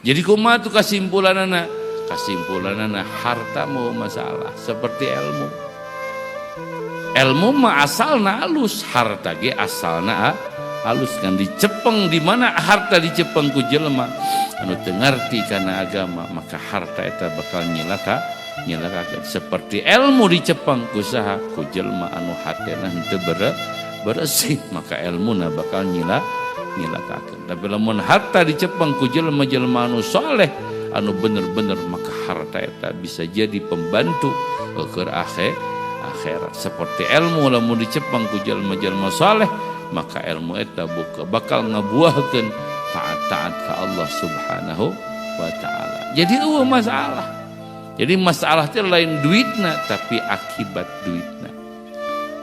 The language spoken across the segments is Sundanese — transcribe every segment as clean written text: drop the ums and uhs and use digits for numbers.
Jadi kumaha tuh kesimpulanana? Kesimpulanana harta mau masalah seperti ilmu. Ilmu mah asalna halus, harta ge asalna halus kan dicepeng. Di mana harta dicepeng ku jelema anu teu ngarti kana agama, maka harta eta bakal nyilakakeun. Seperti ilmu dicepeng ku saha? Ku jelema anu hatena henteu bersih, maka ilmuna bakal nyilakakeun. Tapi lamun harta dicepeng ku jelema-jelema anu saleh, anu bener-bener, maka harta eta bisa jadi pembantu keur akhirat. Seperti ilmu lamun dicepeng ku jelema-jelema saleh, maka ilmu eta bakal ngabuahkeun taat-taat ka Allah Subhanahu wa taala. Jadi eueuh masalah. Jadi masalah teh lain duitna tapi akibat duitna.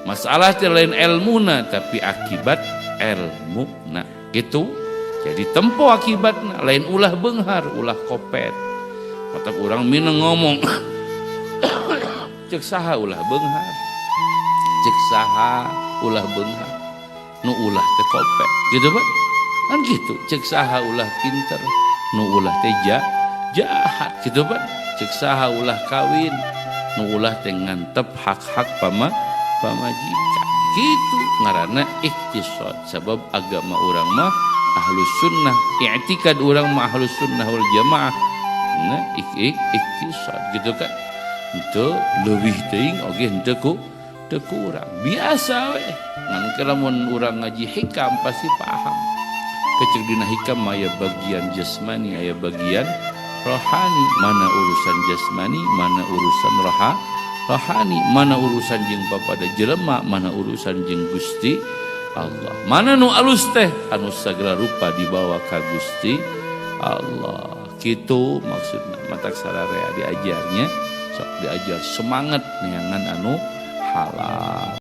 Masalah teh lain ilmuna tapi akibat ilmuna. Gitu. Jadi tempo akibatna lain ulah beunghar, ulah kopet. Matak urang mineng ngomong cek saha ulah beunghar, cek saha ulah beunghar, nu ulah teh kopet gitu Pak, kan gitu. Cek saha ulah pinter, nu ulah teh jahat gitu Pak. Cek saha ulah kawin, nu ulah teh ngantep hak-hak pamajikan gitu. Ngaranna iktisad. Sebab agama urang mah ahlus sunnah, i'tikad urang mah ahlus sunnah wal jamaah, nah iktisad gitu kan. Itu lebih teuing oge henteu kurang. Biasa we. Ngan lamun urang ngaji hikam pasti paham. Kecil dina hikam aya bagian jasmani, aya bagian rohani. Mana urusan jasmani, mana urusan rohani, mana urusan jeung bapada jelema, mana urusan jeung Gusti Allah. Mana nu alus teh anu sagala rupa dibawa ka Gusti Allah. Kitu maksudna. Matak sararea diajarnya sok diajar semangat neangan anu halal.